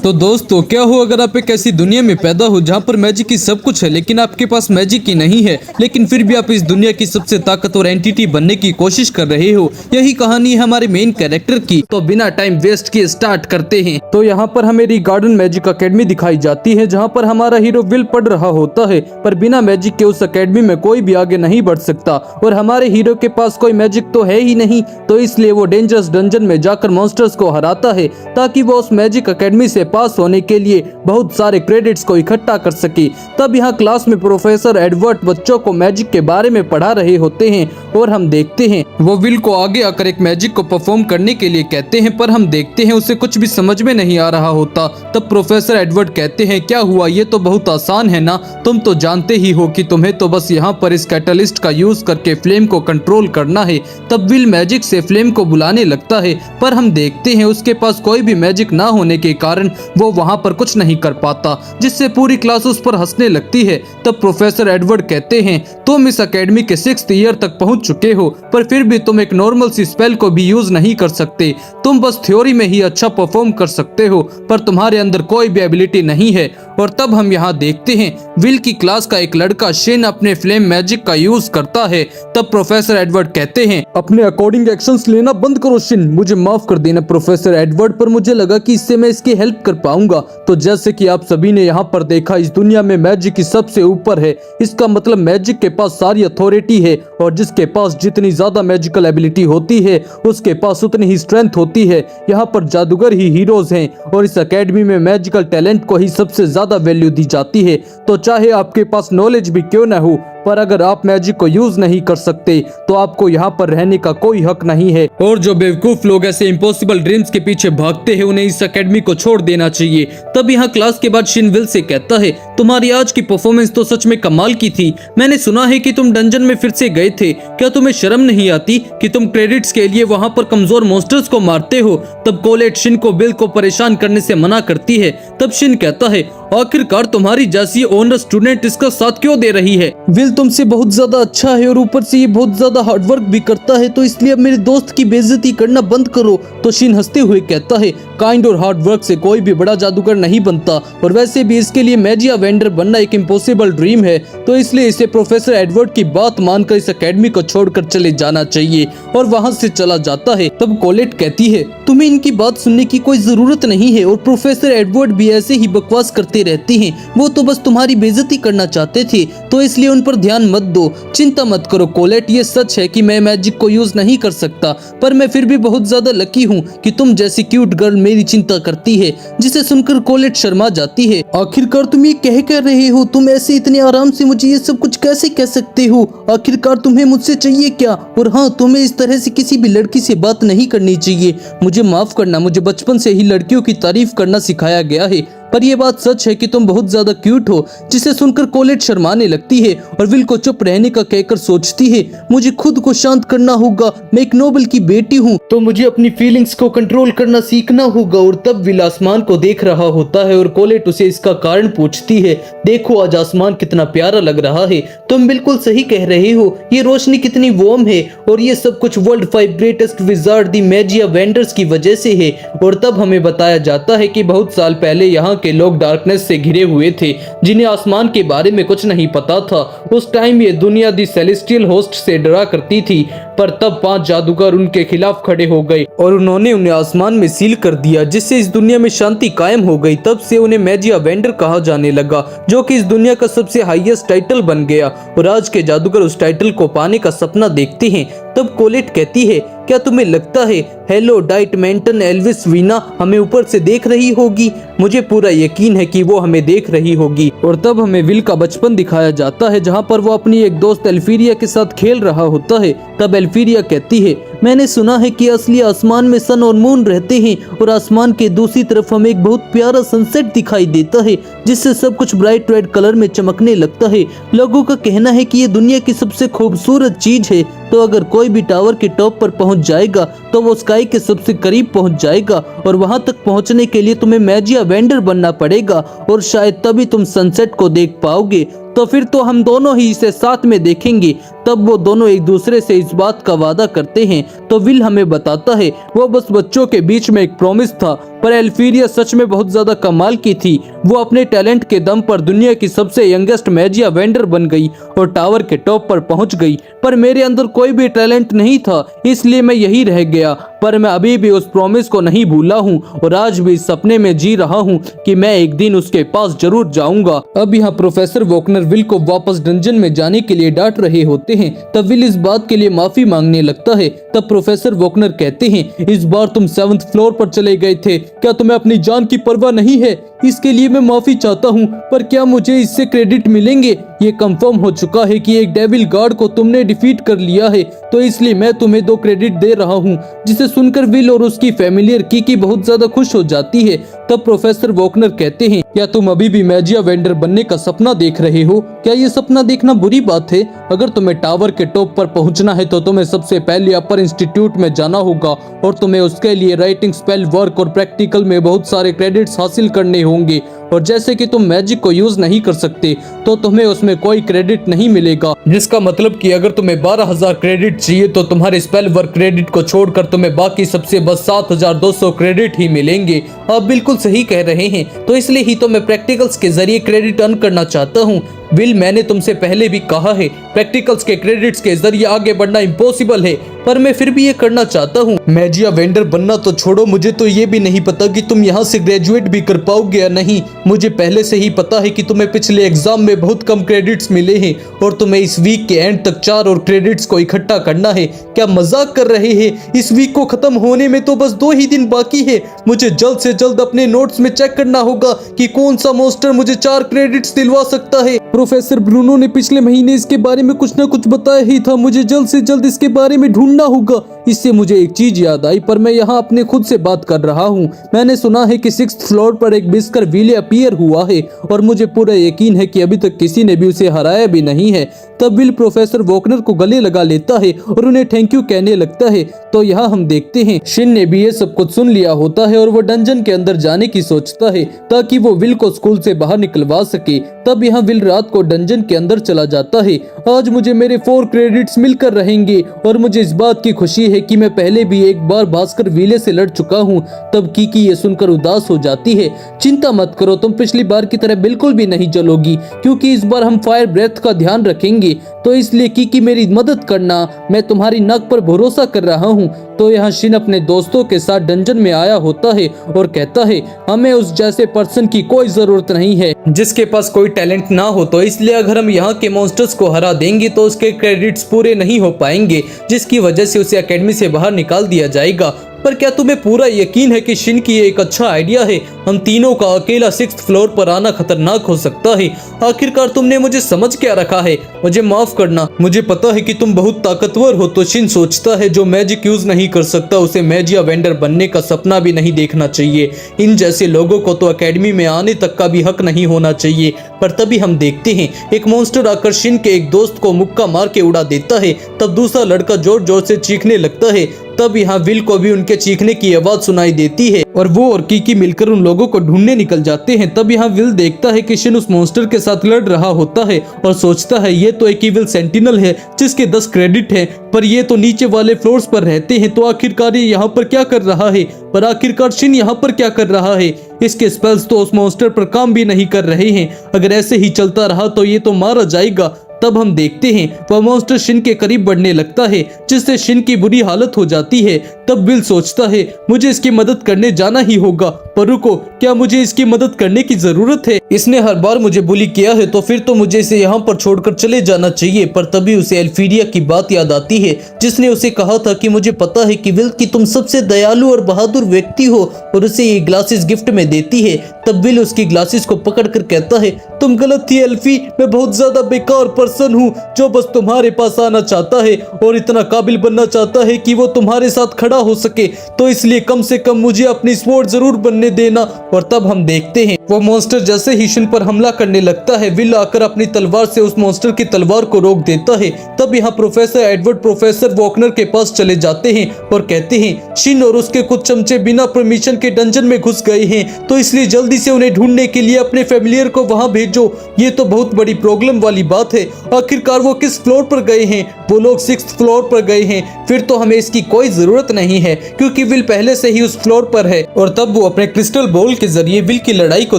तो दोस्तों क्या हो अगर आप एक ऐसी दुनिया में पैदा हो जहाँ पर मैजिक की सब कुछ है लेकिन आपके पास मैजिक ही नहीं है, लेकिन फिर भी आप इस दुनिया की सबसे ताकतवर एंटिटी बनने की कोशिश कर रहे हो। यही कहानी है हमारे मेन कैरेक्टर की। तो बिना टाइम वेस्ट किए स्टार्ट करते हैं। तो यहाँ पर हमें गार्डन मैजिक अकेडमी दिखाई जाती है जहाँ पर हमारा हीरो विल पढ़ रहा होता है, पर बिना मैजिक के उस अकेडमी में कोई भी आगे नहीं बढ़ सकता और हमारे हीरो के पास कोई मैजिक तो है ही नहीं। तो इसलिए वो डेंजरस डंजन में जाकर मॉन्स्टर्स को हराता है ताकि वो उस मैजिक अकेडमी से पास होने के लिए बहुत सारे क्रेडिट्स को इकट्ठा कर सके। तब यहाँ क्लास में प्रोफेसर एडवर्ड बच्चों को मैजिक के बारे में पढ़ा रहे होते हैं और हम देखते हैं वो विल को आगे आकर एक मैजिक को परफॉर्म करने के लिए कहते हैं, पर हम देखते हैं उसे कुछ भी समझ में नहीं आ रहा होता। तब प्रोफेसर एडवर्ड कहते हैं क्या हुआ, ये तो बहुत आसान है ना, तुम तो जानते ही हो कि तुम्हें तो बस यहाँ पर इस कैटलिस्ट का यूज करके फ्लेम को कंट्रोल करना है। तब विल मैजिक से फ्लेम को बुलाने लगता है, पर हम देखते हैं उसके पास कोई भी मैजिक ना होने के कारण वो वहाँ पर कुछ नहीं कर पाता, जिससे पूरी क्लास उस पर हंसने लगती है। तब प्रोफेसर एडवर्ड कहते हैं तुम इस एकेडमी के 6th ईयर तक पहुंच चुके हो, पर फिर भी तुम एक नॉर्मल सी स्पेल को भी यूज नहीं कर सकते। तुम बस थ्योरी में ही अच्छा परफॉर्म कर सकते हो, पर तुम्हारे अंदर कोई भी एबिलिटी नहीं है। और तब हम यहाँ देखते हैं विल की क्लास का एक लड़का शिन अपने फ्लेम मैजिक का यूज करता है। तब प्रोफेसर एडवर्ड कहते हैं अपने अकॉर्डिंग एक्शंस लेना बंद करो शिन, मुझे माफ कर देना प्रोफेसर एडवर्ड, पर मुझे लगा कि इससे मैं इसकी हेल्प कर पाऊंगा। तो जैसे कि आप सभी ने यहाँ पर देखा, इस दुनिया में मैजिक की सबसे ऊपर है। इसका मतलब मैजिक के पास सारी अथॉरिटी है और जिसके पास जितनी ज्यादा मैजिकल एबिलिटी होती है उसके पास उतनी ही स्ट्रेंथ होती है। यहाँ पर जादूगर ही हीरोज हैं और इस एकेडमी में मैजिकल टैलेंट को ही सबसे ज्यादा वैल्यू दी जाती है। तो चाहे आपके पास नॉलेज भी क्यों न हो, पर अगर आप मैजिक को यूज नहीं कर सकते तो आपको यहाँ पर रहने का कोई हक नहीं है। और जो बेवकूफ लोग ऐसे इम्पॉसिबल ड्रीम्स के पीछे भागते हैं उन्हें इस एकेडमी को छोड़ देना चाहिए। तब यहाँ क्लास के बाद शिन विल से कहता है तुम्हारी आज की परफॉर्मेंस तो सच में कमाल की थी। मैंने सुना है कि तुम डंजन में फिर से गए थे, क्या तुम्हें शर्म नहीं आती कि तुम क्रेडिट्स के लिए वहाँ पर कमजोर मॉन्स्टर्स को मारते हो। तब कोलेट शिन को विल को परेशान करने से मना करती है। तब शिन कहता है आखिरकार तुम्हारी जैसी ऑनर स्टूडेंट इसका साथ क्यों दे रही है। विल तुमसे बहुत ज्यादा अच्छा है और ऊपर से ये बहुत ज्यादा हार्डवर्क भी करता है, तो इसलिए अब मेरे दोस्त की बेइज्जती करना बंद करो। तो शिन हंसते हुए कहता है काइंड और हार्ड वर्क से कोई भी बड़ा जादूगर नहीं बनता, और वैसे भी इसके लिए मैजिया वेंडर बनना एक इम्पॉसिबल ड्रीम है। तो इसलिए इसे प्रोफेसर एडवर्ड की बात मानकर इस एकेडमी को छोड़कर चले जाना चाहिए, और वहाँ से चला जाता है। तब कोलेट कहती है तुम्हें इनकी बात सुनने की कोई जरूरत नहीं है, और प्रोफेसर एडवर्ड भी ऐसे ही बकवास करते रहते हैं, वो तो बस तुम्हारी बेइज्जती करना चाहते थे, तो इसलिए उन पर ध्यान मत दो। चिंता मत करो कोलेट, ये सच है कि मैं मैजिक को यूज नहीं कर सकता, पर मैं फिर भी बहुत ज्यादा लकी हूँ कि तुम जैसी क्यूट गर्ल मेरी चिंता करती है। जिसे सुनकर कोलेट शर्मा जाती है। आखिरकार तुम ये कह रहे हो, तुम ऐसे इतने आराम से मुझे ये सब कुछ कैसे कह सकते हो। आखिरकार तुम्हें मुझसे चाहिए क्या। और हाँ, तुम्हें इस तरह से किसी भी लड़की से बात नहीं करनी चाहिए। मुझे माफ करना, मुझे बचपन से ही लड़कियों की तारीफ करना सिखाया गया है, पर यह बात सच है कि तुम बहुत ज्यादा क्यूट हो। जिसे सुनकर कोलेट शर्माने लगती है और विल को चुप रहने का कहकर सोचती है मुझे खुद को शांत करना होगा, मैं एक नोबल की बेटी हूँ, तो मुझे अपनी फीलिंग्स को कंट्रोल करना सीखना होगा। और तब विल आसमान को देख रहा होता है और कोलेट उसे इसका कारण पूछती है देखो आज आसमान कितना प्यारा लग रहा है। तुम बिल्कुल सही कह रहे हो, ये रोशनी कितनी वार्म है, और ये सब कुछ वर्ल्ड 5 ग्रेटेस्ट विजार्ड दी मैजिया वेंडर्स की वजह से है। और तब हमें बताया जाता है कि बहुत साल पहले यहाँ के लोग डार्कनेस से घिरे हुए थे, जिन्हें आसमान के बारे में कुछ नहीं पता था। उस टाइम ये दुनिया दी सेलेस्टियल होस्ट से डरा करती थी, पर तब 5 जादूगर उनके खिलाफ खड़े हो गए और उन्होंने उन्हें आसमान में सील कर दिया, जिससे इस दुनिया में शांति कायम हो गई। तब से उन्हें मैजिया वेंडर कहा जाने लगा, जो कि इस दुनिया का सबसे हाईएस्ट टाइटल बन गया, और आज के जादूगर उस टाइटल को पाने का सपना देखते हैं। तब कोलेट कहती है क्या तुम्हें लगता है हेलो डाइट मेंटन एल्विस वीना हमें ऊपर से देख रही होगी। मुझे पूरा यकीन है कि वो हमें देख रही होगी। और तब हमें विल का बचपन दिखाया जाता है, जहाँ पर वो अपनी एक दोस्त एल्फीरिया के साथ खेल रहा होता है। तब एल्फीरिया कहती है मैंने सुना है कि असली आसमान में सन और मून रहते हैं, और आसमान के दूसरी तरफ हमें एक बहुत प्यारा सनसेट दिखाई देता है, जिससे सब कुछ ब्राइट रेड कलर में चमकने लगता है। लोगों का कहना है कि ये दुनिया की सबसे खूबसूरत चीज है, तो अगर कोई भी टावर के टॉप पर पहुंच जाएगा तो वो स्काई के सबसे करीब पहुंच जाएगा, और वहां तक पहुंचने के लिए तुम्हें मैजिया वेंडर बनना पड़ेगा, और शायद तभी तुम सनसेट को देख पाओगे। तो फिर तो हम दोनों ही इसे साथ में देखेंगे। तब वो दोनों एक दूसरे से इस बात का वादा करते हैं। तो विल हमें बताता है वो बस बच्चों के बीच में एक प्रॉमिस था, पर एल्फीरिया सच में बहुत ज्यादा कमाल की थी। वो अपने टैलेंट के दम पर दुनिया की सबसे यंगेस्ट मैजिया वेंडर बन गई और टावर के टॉप पर पहुंच गई। पर मेरे अंदर कोई भी टैलेंट नहीं था, इसलिए मैं यही रह गया। पर मैं अभी भी उस प्रॉमिस को नहीं भूला हूँ और आज भी इस सपने में जी रहा हूँ कि मैं एक दिन उसके पास जरूर जाऊंगा। अब यहाँ प्रोफेसर वोकनर विल को वापस डंजन में जाने के लिए डांट रहे होते हैं। तब विल इस बात के लिए माफी मांगने लगता है। तब प्रोफेसर वोकनर कहते हैं, इस बार तुम 7th फ्लोर पर चले गए थे, क्या तुम्हें अपनी जान की परवाह नहीं है? इसके लिए मैं माफी चाहता हूँ, पर क्या मुझे इससे क्रेडिट मिलेंगे? ये कंफर्म हो चुका है कि एक डेविल गार्ड को तुमने डिफीट कर लिया है, तो इसलिए मैं तुम्हें 2 क्रेडिट दे रहा हूँ। जिसे सुनकर विल और उसकी फैमिलियर कीकी बहुत ज्यादा खुश हो जाती है। तब प्रोफेसर वोकनर कहते हैं, क्या तुम अभी भी मैजिया वेंडर बनने का सपना देख रहे हो? क्या ये सपना देखना बुरी बात है? अगर तुम्हें टावर के टॉप पर पहुंचना है तो तुम्हें सबसे पहले अपर इंस्टीट्यूट में जाना होगा और तुम्हें उसके लिए राइटिंग, स्पेल वर्क और प्रैक्टिकल में बहुत सारे क्रेडिट्स हासिल करने होंगे। और जैसे कि तुम मैजिक को यूज नहीं कर सकते तो तुम्हें उसमें कोई क्रेडिट नहीं मिलेगा, जिसका मतलब कि अगर तुम्हें 12,000 क्रेडिट चाहिए तो तुम्हारे स्पेल वर्क क्रेडिट को छोड़कर तुम्हें बाकी सबसे बस 7,200 क्रेडिट ही मिलेंगे। आप बिल्कुल सही कह रहे हैं, तो इसलिए ही तो मैं प्रैक्टिकल्स के जरिए क्रेडिट अर्न करना चाहता हूँ। विल, मैंने तुमसे पहले भी कहा है प्रैक्टिकल्स के क्रेडिट्स के जरिए आगे बढ़ना इम्पॉसिबल है, पर मैं फिर भी ये करना चाहता हूँ। मैजिया वेंडर बनना तो छोड़ो, मुझे तो ये भी नहीं पता कि तुम यहाँ से ग्रेजुएट भी कर पाओगे या नहीं। मुझे पहले से ही पता है कि तुम्हें पिछले एग्जाम में बहुत कम क्रेडिट्स मिले हैं और तुम्हें इस वीक के एंड तक 4 और क्रेडिट्स को इकट्ठा करना है। क्या मजाक कर रहे हैं? इस वीक को खत्म होने में तो बस 2 ही दिन बाकी है। मुझे जल्द से जल्द अपने नोट्स में चेक करना होगा कि कौन सा मॉन्स्टर मुझे 4 क्रेडिट्स दिलवा सकता है। प्रोफेसर ब्रूनो ने पिछले महीने इसके बारे में कुछ न कुछ बताया ही था। मुझे जल्द से जल्द इसके बारे में ढूंढना होगा। इससे मुझे एक चीज याद आई, पर मैं यहाँ अपने खुद से बात कर रहा हूँ। मैंने सुना है कि 6th फ्लोर पर एक बिस्कर व्हील अपीयर हुआ है और मुझे पूरा यकीन है कि अभी तक किसी ने भी उसे हराया भी नहीं है। तब विल प्रोफेसर वोकनर को गले लगा लेता है और उन्हें थैंक यू कहने लगता है। तो यहाँ हम देखते हैं शिन ने भी ये सब कुछ सुन लिया होता है और वो डंजन के अंदर जाने की सोचता है ताकि वो विल को स्कूल से बाहर निकलवा सके। तब यहाँ विल रात को डंजन के अंदर चला जाता है। आज मुझे मेरे 4 क्रेडिट्स मिलकर रहेंगे और मुझे इस बात की खुशी है कि मैं पहले भी एक बार भास्कर व्हीले से लड़ चुका हूँ। तब कीकी ये सुनकर उदास हो जाती है। चिंता मत करो, तुम पिछली बार की तरह बिल्कुल भी नहीं जलोगी, क्योंकि इस बार हम फायर ब्रेथ का ध्यान रखेंगे। तो इसलिए कीकी मेरी मदद करना, मैं तुम्हारी नाक पर भरोसा कर रहा हूँ। तो यहाँ शिन अपने दोस्तों के साथ डंजन में आया होता है और कहता है, हमें उस जैसे पर्सन की कोई जरूरत नहीं है जिसके पास कोई टैलेंट ना हो। तो इसलिए अगर हम यहाँ के मॉन्स्टर्स को हरा देंगे तो उसके क्रेडिट्स पूरे नहीं हो पाएंगे, जिसकी वजह से उसे एकेडमी से बाहर निकाल दिया जाएगा। पर क्या तुम्हें पूरा यकीन है कि शिन की ये एक अच्छा आइडिया है? हम तीनों का अकेला 6th फ्लोर पर आना खतरनाक हो सकता है। आखिरकार तुमने मुझे समझ क्या रखा है? मुझे माफ करना, मुझे पता है कि तुम बहुत ताकतवर हो। तो शिन सोचता है जो मैजिक यूज नहीं कर सकता उसे मैजिया वेंडर बनने का सपना भी नहीं देखना चाहिए। इन जैसे लोगों को तो एकेडमी में आने तक का भी हक नहीं होना चाहिए। पर तभी हम देखते हैं एक मॉन्स्टर आकर शिन के एक दोस्त को मुक्का मार के उड़ा देता है। तब दूसरा लड़का जोर जोर से चीखने लगता है। तब यहाँ विल को भी उनके चीखने की आवाज सुनाई देती है और वो और कीकी मिलकर उन लोगों को ढूंढने निकल जाते हैं। तब यहाँ विल देखता है कि शिन उस मॉन्स्टर के साथ लड़ रहा होता है और सोचता है ये तो एक इविल सेंटिनल है जिसके 10 क्रेडिट है, पर ये तो नीचे वाले फ्लोर्स पर रहते हैं। तो आखिरकार ये यहाँ पर क्या कर रहा है? पर आखिरकार शिन यहाँ पर क्या कर रहा है? इसके स्पेल्स तो उस मॉन्स्टर पर काम भी नहीं कर रहे हैं। अगर ऐसे ही चलता रहा तो ये तो मारा जाएगा। तब हम देखते हैं वह मॉन्स्टर शिन के करीब बढ़ने लगता है, जिससे शिन की बुरी हालत हो जाती है। तब विल सोचता है मुझे इसकी मदद करने जाना ही होगा। पर रुको, क्या मुझे इसकी मदद करने की जरूरत है? इसने हर बार मुझे बुली किया है, तो फिर तो मुझे इसे यहाँ पर छोड़कर चले जाना चाहिए। पर तभी उसे एल्फीरिया की बात याद आती है, जिसने उसे कहा था कि मुझे पता है कि विल कि तुम सबसे दयालु और बहादुर व्यक्ति हो, और उसे ये ग्लासेस गिफ्ट में देती है। तब विल उसकी ग्लासेस को पकड़कर कहता है, तुम गलत थी एल्फी, मैं बहुत ज्यादा बेकार पर्सन हूँ जो बस तुम्हारे पास आना चाहता है और इतना काबिल बनना चाहता है कि वो तुम्हारे साथ खड़ा हो सके। तो इसलिए कम से कम मुझे अपनी स्वॉर्ड जरूर बनने देना। और तब हम देखते हैं वो मॉन्स्टर जैसे ही शिन पर हमला करने लगता है, विल आकर अपनी तलवार से उस मॉन्स्टर की तलवार को रोक देता है। तब यहाँ प्रोफेसर एडवर्ड प्रोफेसर वॉकनर के पास चले जाते हैं और कहते हैं शिन और उसके कुछ चमचे बिना परमिशन के डंजन में घुस गए हैं, तो इसलिए जल्दी से उन्हें ढूंढने के लिए अपने फैमिलियर को वहां भेजो। ये तो बहुत बड़ी प्रॉब्लम वाली बात है। आखिरकार वो किस फ्लोर पर गए हैं? वो लोग 6th फ्लोर पर गए हैं। फिर तो हमें इसकी कोई जरूरत नहीं है क्योंकि विल पहले से ही उस फ्लोर पर है। और तब वो अपने क्रिस्टल बॉल के जरिए विल की लड़ाई को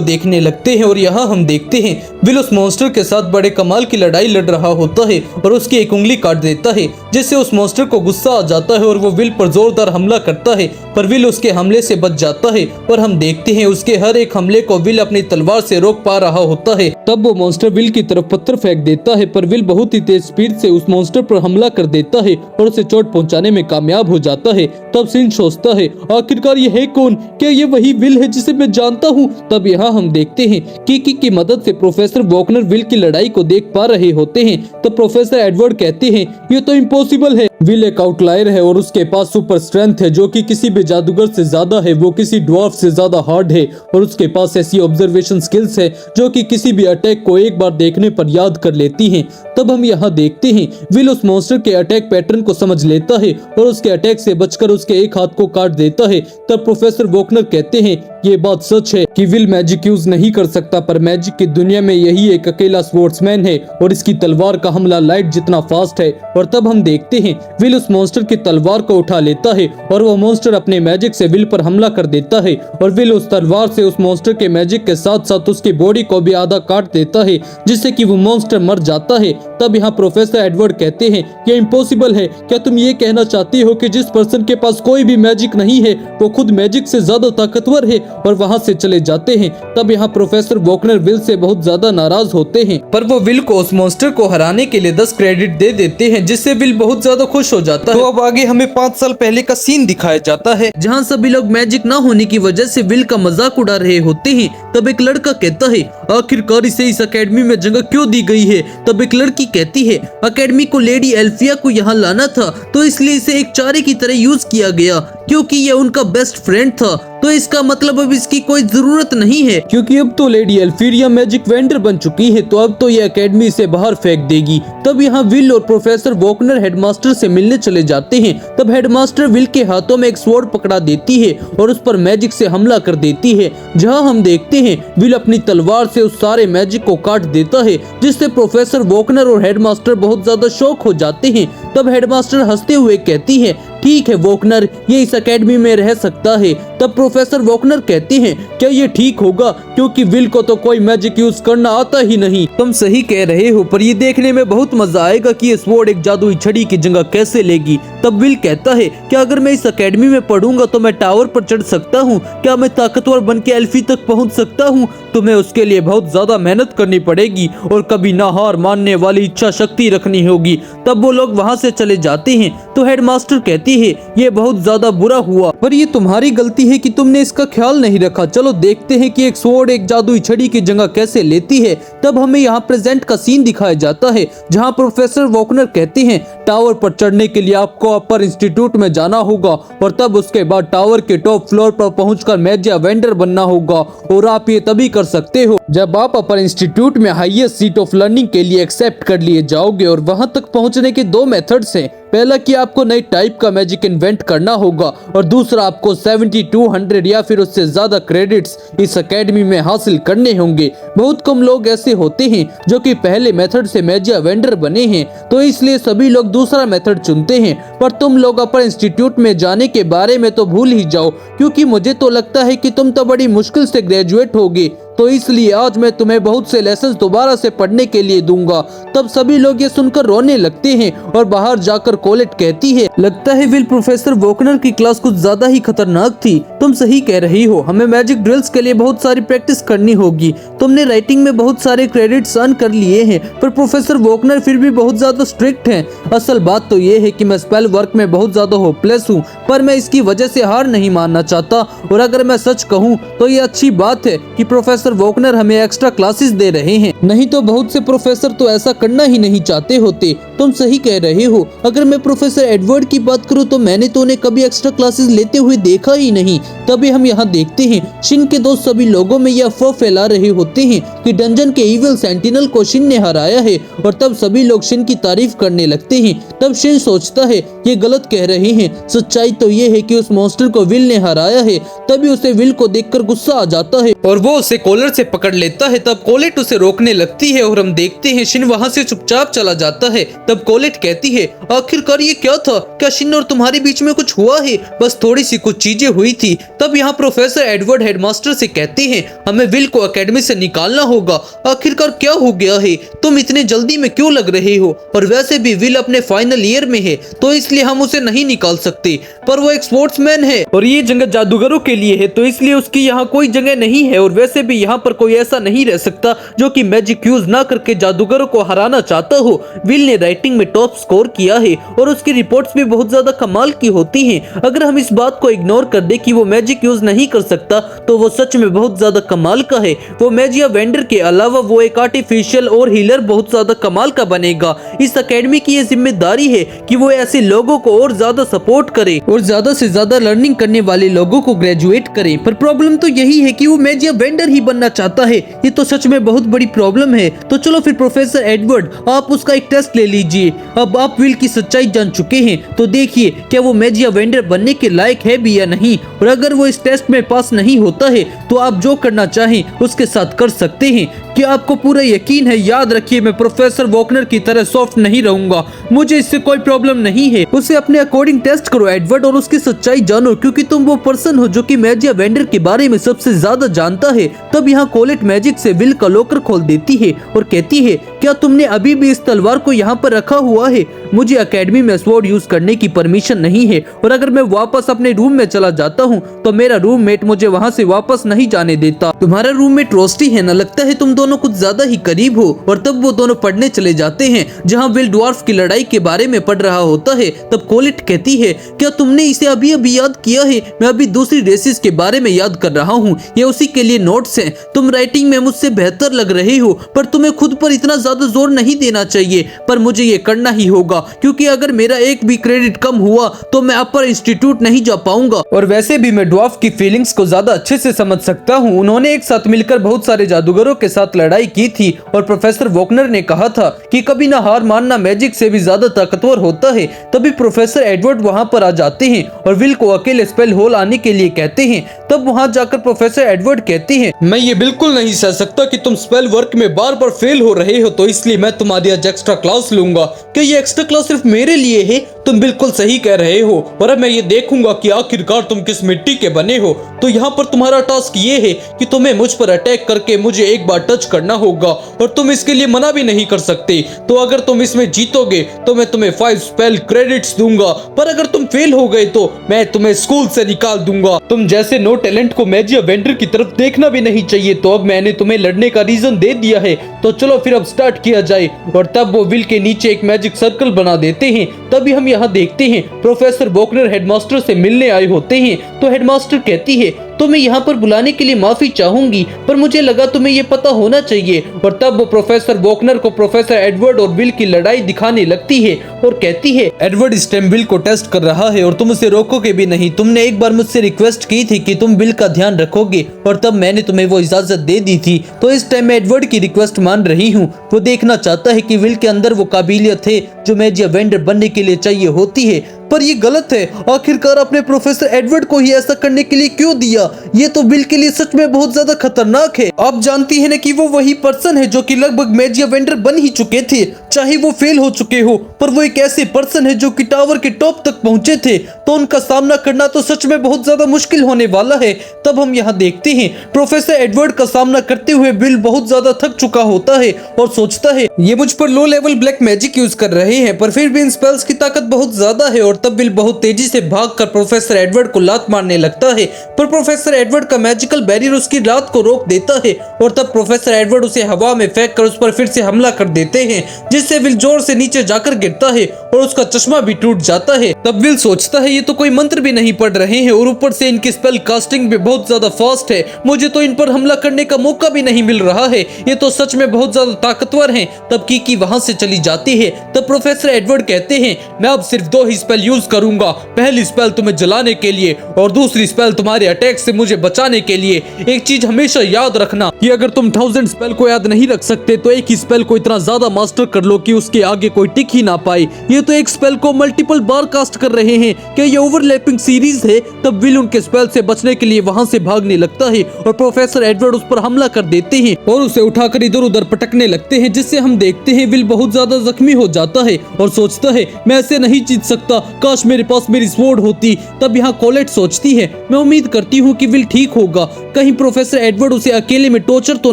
देखने लगते हैं और यहाँ हम देखते हैं विल उस मॉन्स्टर के साथ बड़े कमाल की लड़ाई लड़ रहा होता है और उसकी एक उंगली काट देता है, जिससे उस मॉन्स्टर को गुस्सा आ जाता है और वो विल पर जोरदार हमला करता है, पर विल उसके हमले से बच जाता है। और हम देखते हैं उसके हर एक हमले को विल अपनी तलवार से रोक पा रहा होता है। तब वो मॉन्स्टर विल की तरफ पत्थर फेंक देता है, पर विल बहुत ही तेज स्पीड से उस मॉन्स्टर पर हमला कर देता है और उसे चोट पहुंचाने में कामयाब हो जाता है। तब शिन सोचता है आखिरकार ये है कौन? क्या ये वही विल है जिसे मैं जानता हूँ? तब यहाँ हम देखते हैं कीकी की मदद से प्रोफेसर वॉकनर विल की लड़ाई को देख पा रहे होते हैं। तब प्रोफेसर एडवर्ड कहते हैं ये तो इम्पॉसिबल है। विल एक आउटलायर है और उसके पास सुपर स्ट्रेंथ है जो कि किसी भी जादूगर से ज्यादा है। वो किसी ड्वार्फ से ज्यादा हार्ड है और उसके पास ऐसी ऑब्जर्वेशन स्किल्स है जो कि किसी भी अटैक को एक बार देखने पर याद कर लेती हैं। तब हम यहाँ देखते हैं विल उस मॉन्स्टर के अटैक पैटर्न को समझ लेता है और उसके अटैक से बचकर उसके एक हाथ को काट देता है। तब प्रोफेसर वॉकनर कहते हैं ये बात सच है कि विल मैजिक यूज नहीं कर सकता, पर मैजिक की दुनिया में यही एक अकेला स्पोर्ट्समैन है और इसकी तलवार का हमला लाइट जितना फास्ट है। और तब हम देखते हैं विल उस मॉन्स्टर की तलवार को उठा लेता है और वो मॉन्स्टर अपने मैजिक से विल पर हमला कर देता है और विल उस तलवार से उस मॉन्स्टर के मैजिक के साथ साथ उसकी बॉडी को भी आधा काट देता है, जिससे कि वो मॉन्स्टर मर जाता है। तब यहाँ प्रोफेसर एडवर्ड कहते हैं ये इम्पॉसिबल है। क्या तुम ये कहना चाहती हो कि जिस पर्सन के पास कोई भी मैजिक नहीं है वो खुद मैजिक से ज्यादा ताकतवर है? और वहाँ से चले जाते हैं। तब यहाँ प्रोफेसर वॉकनर विल से बहुत ज्यादा नाराज होते हैं, पर वो विल को उस मॉन्स्टर को हराने के लिए 10 क्रेडिट दे देते हैं, जिससे विल बहुत ज्यादा खुश हो जाता है। तो अब आगे हमें 5 साल पहले का सीन दिखाया जाता है जहाँ सभी लोग मैजिक न होने की वजह से विल का मजाक उड़ा रहे होते हैं। तब एक लड़का कहता है आखिरकार इसे इस अकेडमी में जगह क्यों दी गई है? तब एक लड़की कहती है अकेडमी को लेडी एल्फिया को यहाँ लाना था, तो इसलिए इसे एक चारे की तरह यूज किया गया क्योंकि ये उनका बेस्ट फ्रेंड था। तो इसका मतलब अब इसकी कोई जरूरत नहीं है क्योंकि अब तो लेडी एल्फिया मैजिक वेंडर बन चुकी है, तो अब तो ये अकेडमी से बाहर फेंक देगी। तब यहाँ विल और प्रोफेसर वॉकनर हेडमास्टर से मिलने चले जाते हैं। तब हेडमास्टर विल के हाथों में एक स्वॉर्ड पकड़ा देती है और उस पर मैजिक से हमला कर देती है, जहाँ हम देखते हैं विल अपनी तलवार से उस सारे मैजिक को काट देता है, जिससे प्रोफेसर वॉकनर और हेडमास्टर बहुत ज्यादा शॉक हो जाते हैं। तब हेडमास्टर हंसते हुए कहती है ठीक है वॉकनर, ये इस अकेडमी में रह सकता है। तब प्रोफेसर वॉकनर कहते हैं क्या ये ठीक होगा क्योंकि विल को तो कोई मैजिक यूज करना आता ही नहीं। तुम सही कह रहे हो, पर ये देखने में बहुत मजा आएगा कि ये स्वॉर्ड एक जादुई छड़ी की जगह कैसे लेगी। तब विल कहता है क्या अगर मैं इस अकेडमी में पढ़ूंगा तो मैं टावर पर चढ़ सकता हूँ? क्या मैं ताकतवर बन के एल्फी तक पहुँच सकता हूँ? तुम्हें उसके लिए बहुत ज्यादा मेहनत करनी पड़ेगी और कभी ना हार मानने वाली इच्छा शक्ति रखनी होगी। तब वो लोग वहाँ से चले जाते हैं। तो हेडमास्टर कहती है ये बहुत ज्यादा बुरा हुआ, पर ये तुम्हारी गलती है कि तुमने इसका ख्याल नहीं रखा। चलो देखते हैं कि एक स्वॉर्ड एक जादुई छड़ी की जगह कैसे लेती है। तब हमें यहाँ प्रेजेंट का सीन दिखाया जाता है जहाँ प्रोफेसर वॉकनर कहते हैं टावर पर चढ़ने के लिए आपको अपर इंस्टीट्यूट में जाना होगा और तब उसके बाद टावर के टॉप फ्लोर पर पहुंचकर मैजिक वेंडर बनना होगा, और आप ये तभी कर सकते हो जब आप अपर इंस्टीट्यूट में हाईएस्ट सीट ऑफ लर्निंग के लिए एक्सेप्ट कर लिए जाओगे। और वहां तक पहुंचने के 2 मेथड्स हैं। पहला कि आपको नई टाइप का मैजिक इन्वेंट करना होगा और दूसरा आपको 7200 या फिर उससे ज्यादा क्रेडिट्स इस अकेडमी में हासिल करने होंगे। बहुत कम लोग ऐसे होते हैं जो कि पहले मेथड से मैजिक वेंडर बने हैं, तो इसलिए सभी लोग दूसरा मेथड चुनते हैं। पर तुम लोग अपर इंस्टीट्यूट में जाने के बारे में तो भूल ही जाओ, क्योंकि मुझे तो लगता है कि तुम तो बड़ी मुश्किल से ग्रेजुएट होगे, तो इसलिए आज मैं तुम्हें बहुत से लेसन दोबारा से पढ़ने के लिए दूंगा। तब सभी लोग ये सुनकर रोने लगते हैं और बाहर जाकर कोलेट कहती है लगता है विल प्रोफेसर वॉकनर की क्लास कुछ ज्यादा ही खतरनाक थी। तुम सही कह रही हो, हमें मैजिक ड्रिल्स के लिए बहुत सारी प्रैक्टिस करनी होगी। तुमने राइटिंग में बहुत सारे क्रेडिट्स अर्न कर लिए हैं, पर प्रोफेसर वॉकनर फिर भी बहुत ज्यादा स्ट्रिक्ट हैं। असल बात तो ये है कि मैं स्पेल वर्क में बहुत ज्यादा होपलेस हूँ, पर मैं इसकी वजह से हार नहीं मानना चाहता। और अगर मैं सच कहूँ तो ये अच्छी बात है कि प्रोफेसर प्रोफेसर वॉकनर हमें एक्स्ट्रा क्लासेस दे रहे हैं, नहीं तो बहुत से प्रोफेसर तो ऐसा करना ही नहीं चाहते होते। तुम सही कह रहे हो। अगर मैं प्रोफेसर एडवर्ड की बात करूँ तो मैंने तो उन्हें कभी एक्स्ट्रा क्लासेस लेते हुए देखा ही नहीं। तभी हम यहाँ देखते हैं शिन के दोस्त सभी लोगों में यह अफवाह फैला रहे होते हैं कि डंजन के इविल सेंटिनल को शिन ने हराया है, और तब सभी लोग शिन की तारीफ करने लगते हैं। तब शिन सोचता है ये गलत कह रहे हैं, सच्चाई तो ये है कि उस मॉन्स्टर को विल ने हराया है। तभी उसे विल को देखकर गुस्सा आ जाता है और वो उसे कॉलर से पकड़ लेता है। तब कोलेट उसे रोकने लगती है और हम देखते हैं शिन वहाँ से चुपचाप चला जाता है। तब कोलेट कहती है आखिरकार ये क्या था? क्या शिन और तुम्हारे बीच में कुछ हुआ है? बस थोड़ी सी कुछ चीजें हुई थी। तब यहाँ प्रोफेसर एडवर्ड हेडमास्टर से कहते हैं हमें विल को एकेडमी से निकालना होगा। आखिरकार क्या हो गया है? तुम इतने जल्दी में क्यों लग रहे हो? और वैसे भी विल अपने फाइनल ईयर में है तो इसलिए हम उसे नहीं निकाल सकते, पर वो एक स्पोर्ट्समैन है और ये जगह जादूगरों के लिए है, तो इसलिए उसकी यहाँ कोई जगह नहीं है। और वैसे भी यहाँ पर कोई ऐसा नहीं रह सकता जो कि मैजिक यूज ना करके जादूगरों को हराना चाहता हो। विल ने राइटिंग में टॉप स्कोर किया है और उसकी रिपोर्ट्स भी बहुत ज्यादा कमाल की होती हैं। अगर हम इस बात को इग्नोर कर दे कि वो मैजिक यूज नहीं कर सकता तो वो सच में बहुत ज्यादा कमाल का है। वो मैजिया वेंडर के अलावा वो एक आर्टिफिशियल और हीलर बहुत ज्यादा कमाल का बनेगा। इस एकेडमी की ये जिम्मेदारी है कि वो ऐसे लोगों को और ज्यादा सपोर्ट करे और ज्यादा से ज्यादा लर्निंग करने वाले लोगों को ग्रेजुएट करे। पर प्रॉब्लम तो यही है कि वो मैजिया वेंडर ही बनना चाहता है। ये तो सच में बहुत बड़ी प्रॉब्लम है। तो चलो फिर प्रोफेसर एडवर्ड आप उसका एक टेस्ट ले लीजिए। अब आप विल की सच्चाई जान चुके हैं तो देखिए क्या वो मैजिया वेंडर बनने के लायक है भी या नहीं। और अगर वो इस टेस्ट में पास नहीं होता है तो आप जो करना चाहें उसके साथ कर सकते हैं। क्या आपको पूरा यकीन है? याद रखिए मैं प्रोफेसर वॉकनर की तरह सॉफ्ट नहीं रहूंगा, मुझे इससे कोई प्रॉब्लम नहीं है। उसे अपने अकॉर्डिंग टेस्ट करो एडवर्ड और उसकी सच्चाई जानो, क्योंकि तुम वो पर्सन हो जो कि मैजिया वेंडर के बारे में सबसे ज्यादा जानता है। तब यहाँ कोलेट मैजिक से विल का लॉकर खोल देती है और कहती है क्या तुमने अभी भी इस तलवार को यहाँ पर रखा हुआ है? मुझे एकेडमी में स्वॉर्ड यूज करने की परमिशन नहीं है और अगर मैं वापस अपने रूम में चला जाता हूँ तो मेरा रूममेट मुझे वहाँ से वापस नहीं जाने देता। तुम्हारा रूममेट रोस्टी है ना, लगता है तुम दोनों कुछ ज्यादा ही करीब हो। और तब वो दोनों पढ़ने चले जाते हैं जहाँ विल ड्वार्फ की लड़ाई के बारे में पढ़ रहा होता है। तब कोलेट कहती है क्या तुमने इसे अभी अभी याद किया है? मैं अभी दूसरी रेसेस के बारे में याद कर रहा हूँ, ये उसी के लिए नोट्स हैं। तुम राइटिंग में मुझसे बेहतर लग रहे हो पर तुम्हें खुद पर इतना ज्यादा जोर नहीं देना चाहिए, पर मुझे ये करना ही होगा क्योंकि अगर मेरा एक भी क्रेडिट कम हुआ तो मैं अपर इंस्टीट्यूट नहीं जा पाऊंगा। और वैसे भी मैं ड्वार्फ की फीलिंग्स को ज्यादा अच्छे से समझ सकता हूँ। उन्होंने एक साथ मिलकर बहुत सारे जादूगरों के साथ लड़ाई की थी और प्रोफेसर वॉकनर ने कहा था कि कभी ना हार मानना मैजिक से भी ज्यादा ताकतवर होता है। तभी प्रोफेसर एडवर्ड वहाँ पर आ जाते हैं और विल को अकेले स्पेल होल आने के लिए कहते हैं। तब वहाँ जाकर प्रोफेसर एडवर्ड कहते हैं मैं ये बिल्कुल नहीं सह सकता कि तुम स्पेल वर्क में बार बार फेल हो रहे हो, तो इसलिए मैं तुम्हारी आज एक्स्ट्रा क्लास लूंगा। क्या ये एक्स्ट्रा क्लास सिर्फ मेरे लिए है? तुम बिल्कुल सही कह रहे हो और अब मैं ये देखूंगा कि आखिरकार तुम किस मिट्टी के बने हो। तो यहाँ पर तुम्हारा टास्क ये है कि तुम्हें मुझ पर अटैक करके मुझे एक बार टच करना होगा और तुम इसके लिए मना भी नहीं कर सकते। तो अगर तुम इसमें जीतोगे तो मैं तुम्हें 5 स्पेल क्रेडिट्स दूंगा, पर अगर तुम फेल हो गए तो मैं तुम्हें स्कूल से निकाल दूंगा। तुम जैसे नो टैलेंट को मैजिया वेंडर की तरफ देखना भी नहीं चाहिए। तो अब मैंने तुम्हें लड़ने का रीजन दे दिया है, तो चलो फिर अब स्टार्ट किया जाए। और तब वो विल के नीचे एक मैजिक सर्कल बना देते हैं। तभी हम यहाँ देखते हैं प्रोफेसर वॉकनर हेडमास्टर से मिलने आए होते हैं। तो हेडमास्टर कहती है तो मैं यहाँ पर बुलाने के लिए माफी चाहूंगी, पर मुझे लगा तुम्हें ये पता होना चाहिए। और तब वो प्रोफेसर वॉकनर को प्रोफेसर एडवर्ड और विल की लड़ाई दिखाने लगती है और कहती है एडवर्ड इस टाइम विल को टेस्ट कर रहा है और तुम उसे रोकोगे भी नहीं। तुमने एक बार मुझसे रिक्वेस्ट की थी कि तुम विल का ध्यान रखोगे और तब मैंने तुम्हें वो इजाजत दे दी थी। तो इस टाइम मैं एडवर्ड की रिक्वेस्ट मान रही हूँ। वो देखना चाहता है कि विल के अंदर वो काबिलियत है जो मैजिया वेंडर बनने के लिए चाहिए होती है, पर ये गलत है। आखिरकार अपने प्रोफेसर एडवर्ड को ही ऐसा करने के लिए क्यों दिया? ये तो विल के लिए सच में बहुत ज्यादा खतरनाक है। आप जानती है ना कि वो वही पर्सन है जो कि लगभग मैजिया वेंडर बन ही चुके थे, चाहे वो फेल हो चुके हो, पर वो एक ऐसे पर्सन है जो कि टावर के टॉप तक पहुंचे थे। तो उनका सामना करना तो सच में बहुत ज्यादा मुश्किल होने वाला है। तब हम यहाँ देखते हैं प्रोफेसर एडवर्ड का सामना करते हुए विल बहुत ज्यादा थक चुका होता है और सोचता है ये मुझ पर low level black magic use कर रहे हैं, पर फिर भी इन स्पेल्स की ताकत बहुत ज्यादा है। और तब विल बहुत तेजी से भागकर प्रोफेसर एडवर्ड को लात मारने लगता है, पर प्रोफेसर एडवर्ड का मैजिकल बैरियर उसकी लात को रोक देता है और तब प्रोफेसर एडवर्ड उसे हवा में फेंक कर उस पर फिर से हमला कर देते हैं, जिससे विल जोर से नीचे जाकर गिरता है और उसका चश्मा भी टूट जाता है। तब विल सोचता है ये तो कोई मंत्र भी नहीं पढ़ रहे हैं और ऊपर से इनकी स्पेल कास्टिंग भी बहुत ज्यादा फास्ट है, मुझे तो इन पर हमला करने का मौका भी नहीं मिल रहा है, ये तो सच में बहुत ज्यादा ताकतवर हैं। तब कीकी वहां से चली जाती है। तब प्रोफेसर एडवर्ड कहते हैं मैं अब सिर्फ 2 ही स्पेल यूज करूंगा, पहली स्पेल तुम्हें जलाने के लिए और दूसरी स्पेल तुम्हारे अटैक से मुझे बचाने के लिए। एक चीज हमेशा याद रखना कि अगर तुम 1000 स्पेल को याद नहीं रख सकते तो एक ही स्पेल को इतना ज्यादा मास्टर कर लो कि उसके आगे कोई टिक ही ना पाए। ये तो एक स्पेल को मल्टीपल बार कास्ट कर रहे हैं, क्या ये ओवरलैपिंग सीरीज है? तब विल उनके स्पेल से बचने के लिए वहां से भागने लगता है और प्रोफेसर एडवर्ड उस पर हमला कर देते हैं और उसे उठाकर इधर उधर पटकने लगते हैं, जिससे हम देखते हैं विल बहुत ज्यादा जख्मी हो जाता है और सोचता है मैं ऐसे नहीं जीत सकता, काश मेरे पास मेरी स्वॉर्ड होती। तब यहाँ कोलेट सोचती है मैं उम्मीद करती हूँ कि विल ठीक होगा, कहीं प्रोफेसर एडवर्ड उसे अकेले में टॉर्चर तो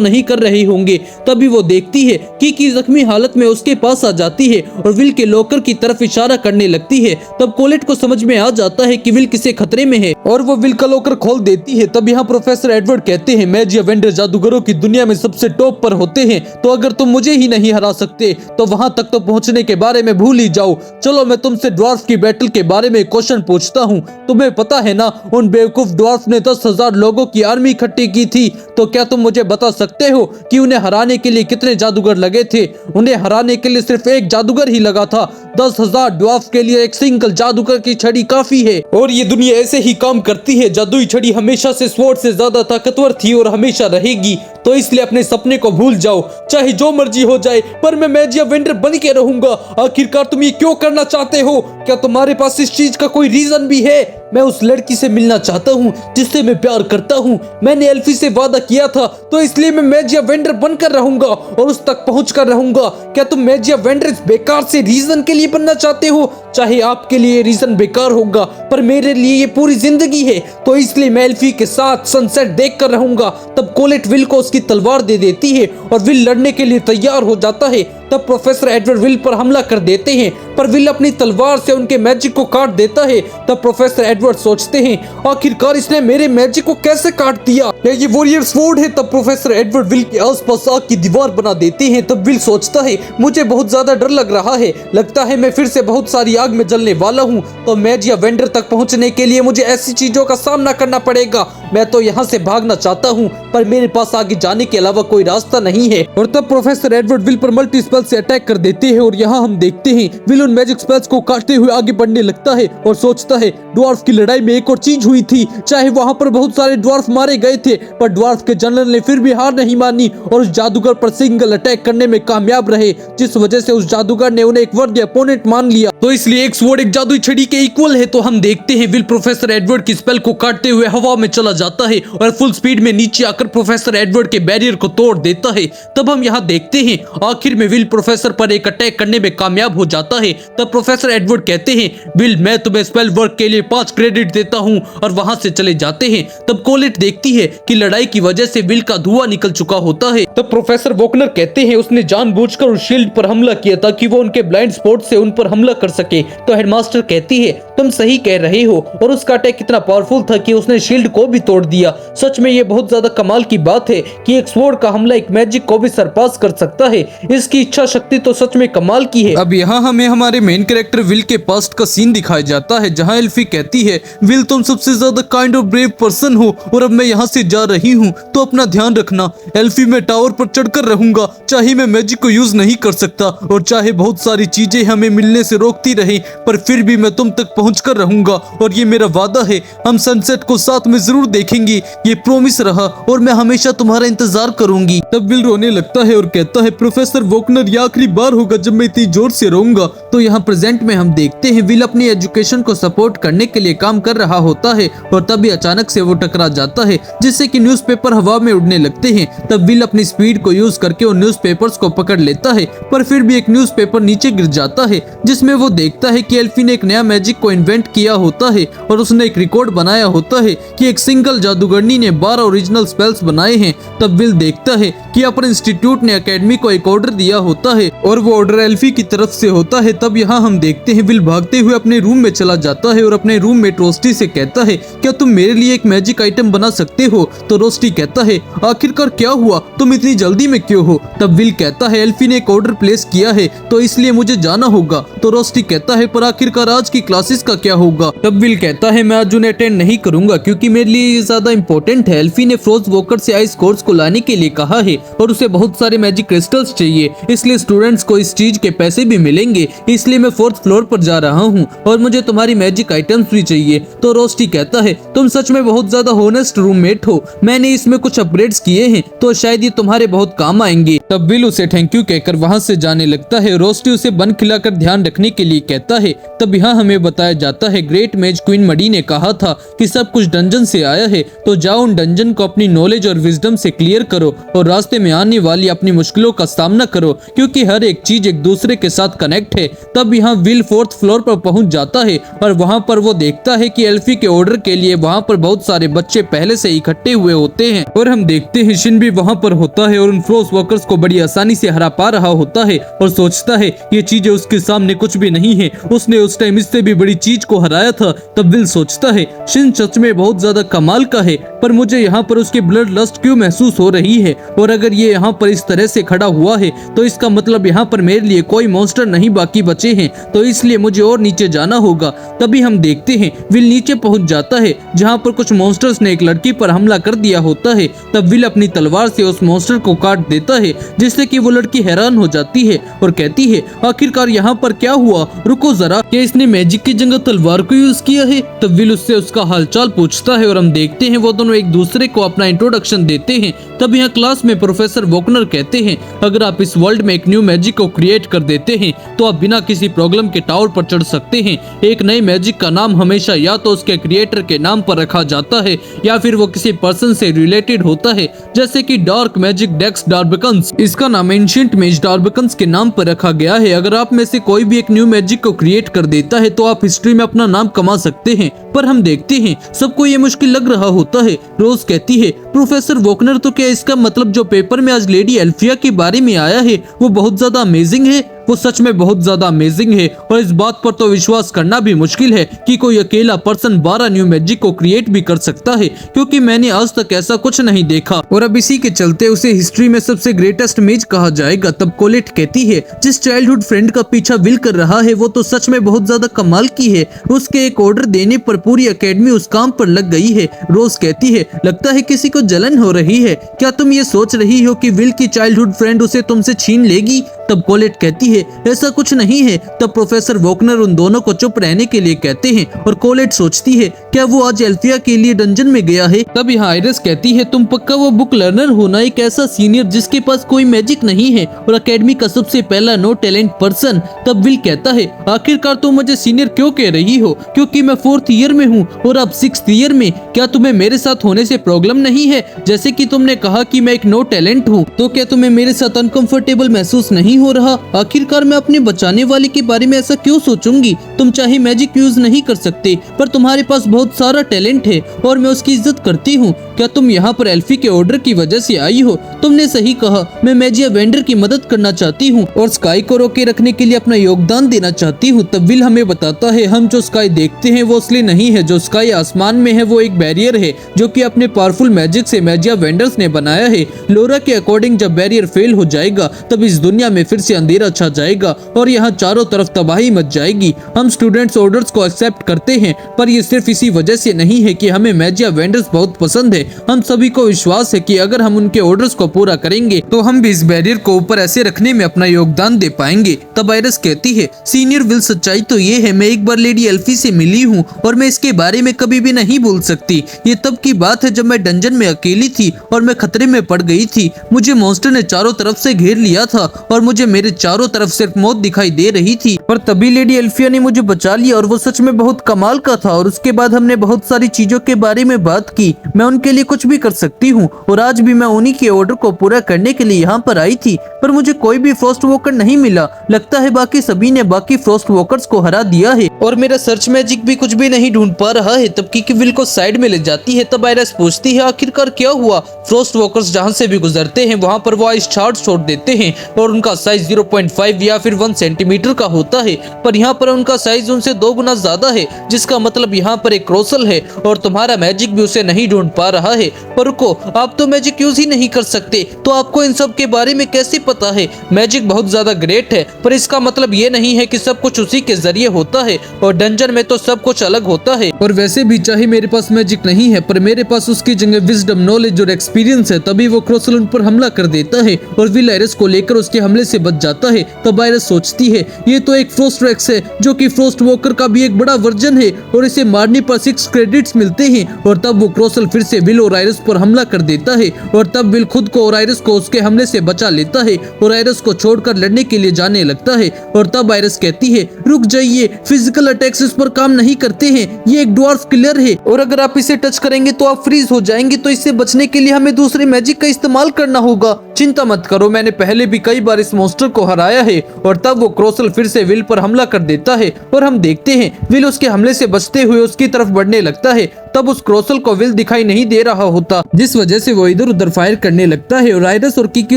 नहीं कर रहे होंगे। तभी वो देखती है कि जख्मी हालत में उसके पास आ जाती है और विल के लॉकर की तरफ इशारा करने लगती है। तब कोलेट को समझ में आ जाता है कि विल किसी खतरे में है और वो विल का लॉकर खोल देती है। तब यहाँ प्रोफेसर एडवर्ड कहते हैं मैजिया वेंडर जादूगरों की दुनिया में सबसे टॉप पर होते हैं, तो अगर तुम मुझे ही नहीं हरा सकते तो वहां तक तो पहुंचने के बारे में भूल ही जाओ। चलो मैं तुमसे ड्वार्फ की बैटल के बारे में क्वेश्चन पूछता हूँ, तुम्हें पता है ना उन बेवकूफ ड्वार्फ ने 10,000 लोगों की आर्मी इकट्ठी की थी, तो क्या तुम मुझे बता सकते हो कि उन्हें हराने के लिए कितने जादूगर लगे थे? उन्हें हराने के लिए सिर्फ एक जादूगर ही लगा था, 10,000 ड्वार्फ के लिए एक सिंगल जादूगर की छड़ी काफी है। और ये दुनिया ऐसे ही काम करती है, जादुई छड़ी हमेशा से स्वॉर्ड से ज्यादा ताकतवर थी और हमेशा रहेगी, तो इसलिए अपने सपने को भूल जाओ, चाहे जो मर्जी हो जाए, पर मैं मैजिया वेंडर बन के रहूंगा। आखिरकार तुम ये क्यों करना चाहते हो? क्या तुम्हारे पास इस चीज का कोई रीजन भी है? मैं उस लड़की से मिलना चाहता हूँ जिससे मैं प्यार करता हूँ, मैंने एल्फी से वादा किया था, तो इसलिए मैं मैजिया वेंडर बनकर रहूंगा और उस तक पहुंचकर रहूंगा। क्या तुम मैजिया वेंडर इस बेकार से रीजन के लिए बनना चाहते हो? चाहे आपके लिए रीजन बेकार होगा, पर मेरे लिए ये पूरी जिंदगी है, तो इसलिए मैं एल्फी के साथ सनसेट देख कर रहूंगा। तब कोलेट विल को उसकी तलवार दे देती है और विल लड़ने के लिए तैयार हो जाता है। तब प्रोफेसर एडवर्ड विल पर हमला कर देते हैं, पर विल अपनी तलवार से उनके मैजिक को काट देता है। तब प्रोफेसर एडवर्ड सोचते हैं आखिरकार इसने मेरे मैजिक को कैसे काट दिया, क्या ये वॉरियर स्वॉर्ड है? तब प्रोफेसर एडवर्ड विल के आसपास आग की दीवार बना देते हैं। तब विल सोचता है मुझे बहुत ज्यादा डर लग रहा है, लगता है मैं फिर से बहुत सारी आग में जलने वाला हूँ, तो मैजिया वेंडर तक पहुँचने के लिए मुझे ऐसी चीजों का सामना करना पड़ेगा। मैं तो यहाँ से भागना चाहता हूँ, पर मेरे पास आगे जाने के अलावा कोई रास्ता नहीं है। और तब प्रोफेसर एडवर्ड विल पर मल्टी स्पेल से अटैक कर देते हैं और यहाँ हम देखते हैं विल उन मैजिक स्पेल्स को काटते हुए आगे बढ़ने लगता है और सोचता है ड्वार्फ की लड़ाई में एक और चीज हुई थी, चाहे वहाँ पर बहुत सारे ड्वार्फ मारे गए थे, पर ड्वार्फ के जनरल ने फिर भी हार नहीं मानी और उस जादूगर पर सिंगल अटैक करने में कामयाब रहे, जिस वजह से उस जादूगर ने उन्हें एक वर्दी अपोनेंट मान लिया। तो इसलिए एक स्वॉर्ड एक जादुई छड़ी के इक्वल है। तो हम देखते हैं विल प्रोफेसर एडवर्ड की स्पेल को काटते हुए हवा में चला जाता है और फुल स्पीड में नीचे आकर प्रोफेसर एडवर्ड के बैरियर को तोड़ देता है। तब हम यहाँ देखते हैं आखिर में विल प्रोफेसर पर एक अटैक करने में कामयाब हो जाता है। तब प्रोफेसर एडवर्ड कहते हैं विल मैं तुम्हें स्पेल वर्क के लिए 5 क्रेडिट देता हूँ और वहां से चले जाते हैं। तब कोलेट देखती है कि लड़ाई की वजह से विल का धुआं निकल चुका होता है। तब प्रोफेसर वोकनर कहते हैं उसने जानबूझकर उस शील्ड पर हमला किया ताकि वो उनके ब्लाइंड स्पॉट से उन पर हमला कर सके। तो हेडमास्टर कहती है तुम सही कह रहे हो और उसका अटैक इतना पावरफुल था कि उसने शील्ड को भी तोड़ दिया। सच में ये बहुत ज्यादा कमाल की बात है कि एक स्वॉर्ड का हमला एक मैजिक को भी सरपास कर सकता है, इसकी इच्छा शक्ति तो सच में कमाल की है। अब यहाँ हमें हमारे मेन कैरेक्टर विल के पास्ट का सीन दिखाया जाता है जहाँ एल्फी कहती है विल तुम सबसे ज्यादा काइंड ऑफ ब्रेव पर्सन हो और अब मैं यहाँ से जा रही हूँ, तो अपना ध्यान रखना। एल्फी मैं टावर पर चढ़कर रहूंगा, चाहे मैं मैजिक को यूज नहीं कर सकता और चाहे बहुत सारी चीजें हमें मिलने से रोकती रहे, पर फिर भी मैं तुम तक पहुंचकर रहूंगा और ये मेरा वादा है, हम सनसेट को साथ में जरूर देखेंगे, ये प्रॉमिस रहा और मैं हमेशा तुम्हारा इंतजार करूंगी। तब विल रोने लगता है और कहता है प्रोफेसर वोकनर ये आखिरी बार होगा जब मैं इतनी जोर से रोऊंगा। तो यहाँ प्रेजेंट में हम देखते हैं विल अपनी एजुकेशन को सपोर्ट करने के लिए काम कर रहा होता है और तभी अचानक से वो टकरा जाता है जिससे कि न्यूज़पेपर हवा में उड़ने लगते हैं। तब विल अपनी स्पीड को यूज करके उन न्यूज़पेपर्स को पकड़ लेता है, पर फिर भी एक न्यूज़पेपर नीचे गिर जाता है जिसमें वो वो देखता है कि एल्फी ने एक नया मैजिक को इन्वेंट किया होता है और उसने एक रिकॉर्ड बनाया होता है कि एक सिंगल जादूगरनी ने 12 ओरिजिनल स्पेल्स बनाए हैं। तब विल देखता है कि अपने इंस्टीट्यूट ने एकेडमी को एक ऑर्डर दिया होता है और वो ऑर्डर एल्फी की तरफ से होता है। तब यहाँ हम देखते हैं विल भागते हुए अपने रूम में चला जाता है और अपने रूममेट रोस्टी से कहता है, क्या तुम मेरे लिए एक मैजिक आइटम बना सकते हो? तो रोस्टी कहता है, आखिरकार क्या हुआ, तुम इतनी जल्दी में क्यों हो? तब विल कहता है, एल्फी ने एक ऑर्डर प्लेस किया है तो इसलिए मुझे जाना होगा। तो रोस्टी कहता है, पर आखिरकार आज की क्लासेस का क्या होगा? तब विल कहता है, मैं आज उन्हें अटेंड नहीं करूंगा क्योंकि मेरे लिए ये ज्यादा इंपॉर्टेंट है। एल्फी ने फ्रोज वॉकर से आइस कोर्स को लाने के लिए कहा है और उसे बहुत सारे मैजिक क्रिस्टल्स चाहिए, इसलिए स्टूडेंट्स को इस चीज के पैसे भी मिलेंगे, इसलिए मैं 4th फ्लोर पर जा रहा हूँ और मुझे तुम्हारी मैजिक आइटम्स भी चाहिए। तो रोस्टी कहता है, तुम सच में बहुत ज्यादा होनेस्ट रूममेट हो, मैंने इसमें कुछ अपग्रेड्स किए हैं तो शायद ये तुम्हारे बहुत काम आएंगे। तब विल उसे थैंक यू कहकर वहाँ से जाने लगता है। रोस्टी उसे बन खिलाकर ध्यान रखने के लिए कहता है। तब यहाँ हमें बताया जाता है ग्रेट मेज क्वीन मडी ने कहा था कि सब कुछ डंजन से आया है, तो जाओ उन डंजन को अपनी नॉलेज और विजडम से क्लियर करो और रास्ते में आने वाली अपनी मुश्किलों का सामना करो क्योंकि हर एक चीज एक दूसरे के साथ कनेक्ट है। तब यहाँ विल 4th फ्लोर पर पहुंच जाता है और वहाँ पर वो देखता है कि एल्फी के ऑर्डर के लिए वहाँ पर बहुत सारे बच्चे पहले से इकट्ठे हुए होते हैं और हम देखते हैं शिन भी वहाँ पर होता है और उन फ्रोज वॉकर्स को बड़ी आसानी से हरा पा रहा होता है और सोचता है ये चीजें उसके सामने कुछ भी नहीं है, उसने उस टाइम इससे भी बड़ी चीज को हराया था। तब विल सोचता है, शिन सच में बहुत ज्यादा कमाल का है, पर मुझे यहाँ पर उसकी ब्लड लस्ट क्यों महसूस हो रही है? और अगर ये यहाँ पर इस तरह से खड़ा हुआ है तो इसका मतलब यहाँ पर मेरे लिए कोई मॉन्स्टर नहीं बाकी बचे हैं, तो इसलिए मुझे और नीचे जाना होगा। तभी हम देखते हैं विल नीचे पहुंच जाता है जहाँ पर कुछ मॉन्स्टर्स ने एक लड़की पर हमला कर दिया होता है। तब विल अपनी तलवार से उस मॉन्स्टर को काट देता है जिससे कि वो लड़की हैरान हो जाती है और कहती है, आखिरकार यहाँ पर क्या हुआ? रुको जरा, क्या इसने मैजिक की जगह तलवार को यूज किया है? तब विल उससे उसका हालचाल पूछता है और हम देखते हैं वो दोनों एक दूसरे को अपना इंट्रोडक्शन देते हैं। तब यहाँ क्लास में प्रोफेसर वोकनर कहते हैं, अगर आप इस वर्ल्ड में एक न्यू मैजिक को क्रिएट कर देते हैं तो आप बिना किसी प्रॉब्लम के टावर पर चढ़ सकते हैं। एक नए मैजिक का नाम हमेशा या तो उसके क्रिएटर के नाम पर रखा जाता है या फिर वो किसी पर्सन से रिलेटेड होता है, जैसे कि डार्क मैजिक डेक्स डार्बिकन्स। इसका नाम एंशिएंट मेज डार्बिकन्स के नाम पर रखा गया है। अगर आप में से कोई भी एक न्यू मैजिक को क्रिएट कर देता है तो आप हिस्ट्री में अपना नाम कमा सकते हैं। पर हम देखते हैं सबको ये मुश्किल लग रहा होता है। रोज कहती है, प्रोफेसर वोकनर, तो क्या इसका मतलब जो पेपर में आज लेडी एल्फिया के बारे में आया है वो बहुत ज्यादा अमेजिंग है? वो सच में बहुत ज्यादा अमेजिंग है और इस बात पर तो विश्वास करना भी मुश्किल है कि कोई अकेला पर्सन 12 न्यू मैजिक को क्रिएट भी कर सकता है, क्योंकि मैंने आज तक ऐसा कुछ नहीं देखा और अब इसी के चलते उसे हिस्ट्री में सबसे ग्रेटेस्ट मेज कहा जाएगा। तब कोलेट कहती है, जिस चाइल्डहुड फ्रेंड का पीछा विल कर रहा है वो तो सच में बहुत ज्यादा कमाल की है, उसके एक ऑर्डर देने पर पूरी एकेडमी उस काम पर लग गई है। रोज कहती है, लगता है किसी को जलन हो रही है, क्या तुम ये सोच रही हो कि विल की चाइल्डहुड फ्रेंड उसे तुमसे छीन लेगी? तब कोलेट कहती है, ऐसा कुछ नहीं है। तब प्रोफेसर वोकनर उन दोनों को चुप रहने के लिए कहते हैं और कोलेट सोचती है, क्या वो आज एल्फिया के लिए डंजन में गया है? तब यहाँ आइरिस कहती है, तुम पक्का वो बुक लर्नर हो ना, एक ऐसा सीनियर जिसके पास कोई मैजिक नहीं है और एकेडमी का सबसे पहला नो टैलेंट पर्सन। तब विल कहता है, आखिरकार तुम मुझे सीनियर क्यों कह रही हो, क्योंकि मैं 4th ईयर में हूँ और अब 6th ईयर में। क्या तुम्हें मेरे साथ होने से प्रॉब्लम नहीं है? जैसे कि तुमने कहा कि मैं एक नो टैलेंट हूँ, तो क्या तुम्हें मेरे साथ अनकंफर्टेबल महसूस नहीं हो रहा? आखिरकार मैं अपने बचाने वाले के बारे में ऐसा क्यों सोचूंगी? तुम चाहे मैजिक यूज नहीं कर सकते, पर तुम्हारे पास बहुत सारा टैलेंट है और मैं उसकी इज्जत करती हूँ। क्या तुम यहाँ पर एल्फी के ऑर्डर की वजह से आई हो? तुमने सही कहा, मैं मैजिया वेंडर की मदद करना चाहती हूँ और स्काई को रोके रखने के लिए अपना योगदान देना चाहती हूँ। तब विल हमें बताता है, हम जो स्काई देखते हैं वो असली नहीं है, जो स्काई आसमान में है वो एक बैरियर है जो कि अपने पावरफुल मैजिक से मैजिया वेंडर्स ने बनाया है। लोरा के अकॉर्डिंग जब बैरियर फेल हो जाएगा तब इस दुनिया में फिर से अंधेरा छा जाएगा और यहाँ चारों तरफ तबाही मच जाएगी। हम स्टूडेंट्स ऑर्डर्स को एक्सेप्ट करते हैं, पर ये सिर्फ इसी वजह से नहीं है कि हमें मैजिया वेंडर्स बहुत पसंद है। हम सभी को विश्वास है कि अगर हम उनके ऑर्डर्स को पूरा करेंगे तो हम भी इस बैरियर को ऊपर ऐसे रखने में अपना योगदान दे पाएंगे। तब आइरिस कहती है, सीनियर विल, सच्चाई तो ये है मैं एक बार लेडी एल्फी से मिली हूँ और मैं इसके बारे में कभी भी नहीं भूल सकती। ये तब की बात है जब मैं डंजन में अकेली थी और मैं खतरे में पड़ गई थी। मुझे मॉन्स्टर ने चारों तरफ से घेर लिया था और मुझे मेरे चारों तरफ सिर्फ मौत दिखाई दे रही थी और तभी लेडी एल्फिया ने मुझे बचा लिया और वो सच में बहुत कमाल का था। और उसके बाद हमने बहुत सारी चीजों के बारे में बात की। मैं उनके लिए कुछ भी कर सकती हूँ और आज भी मैं उन्हीं के ऑर्डर को पूरा करने के लिए यहाँ पर आई थी, पर मुझे कोई भी फ्रॉस्ट वॉकर नहीं मिला। लगता है बाकी सभी ने बाकी फ्रॉस्ट वॉकर्स को हरा दिया है और मेरा सर्च मैजिक भी कुछ भी नहीं ढूंढ पा रहा है। तब किकी विल को साइड में ले जाती है। तब आयरस पूछती है आखिरकार क्या हुआ। फ्रॉस्ट वॉकर्स जहाँ से भी गुजरते हैं वहाँ पर वो आइस शार्ड छोड़ देते हैं और उनका साइज 0.5 या फिर 1 सेंटीमीटर का होता है, पर यहाँ पर उनका साइज उनसे 2 गुना ज्यादा है, जिसका मतलब यहाँ पर एक क्रोसल है और तुम्हारा मैजिक भी उसे नहीं ढूंढ पा रहा है। पर रुको, आप तो मैजिक यूज ही नहीं कर सकते, तो आपको इन सब के बारे में कैसे पता है? मैजिक बहुत ज्यादा ग्रेट है, पर इसका मतलब ये नहीं है कि सब कुछ उसी के जरिए होता है और डंजन में तो सब कुछ अलग होता है। और वैसे भी चाहे मेरे पास मैजिक नहीं है, पर मेरे पास उसकी जगह विजडम, नॉलेज और एक्सपीरियंस है। तभी वो क्रोसल उन पर हमला कर देता है और विल आयरस को लेकर उसके हमले से बच जाता है। तब आयरस सोचती है ये तो एक फ्रॉस्ट रेक्स है जो कि फ्रॉस्ट वॉकर का भी एक बड़ा वर्जन है और इसे मारने पर 6 क्रेडिट्स मिलते हैं। और तब वो क्रोसल फिर से विल और आयरस पर हमला कर देता है और तब विल खुद को और आयरस को उसके हमले से बचा लेता है और आयरस को छोड़कर लड़ने के लिए जाने लगता है। और तब आयरस कहती है रुक जाइए, फिजिकल अटैक्स इस पर काम नहीं करते हैं, ये एक ड्वार्फ किलर है और अगर आप इसे टच करेंगे तो आप फ्रीज हो जाएंगे, तो इससे बचने के लिए हमें दूसरे मैजिक का इस्तेमाल करना होगा। चिंता मत करो, मैंने पहले भी कई बार इस मॉन्स्टर को हराया है। और तब वो क्रोसल फिर से विल पर हमला कर देता है और हम देखते हैं विल उसके हमले से बचते हुए उसकी तरफ बढ़ने लगता है। तब उस क्रोसल को विल दिखाई नहीं दे रहा होता, जिस वजह से वो इधर उधर फायर करने लगता है और आयरस और किकी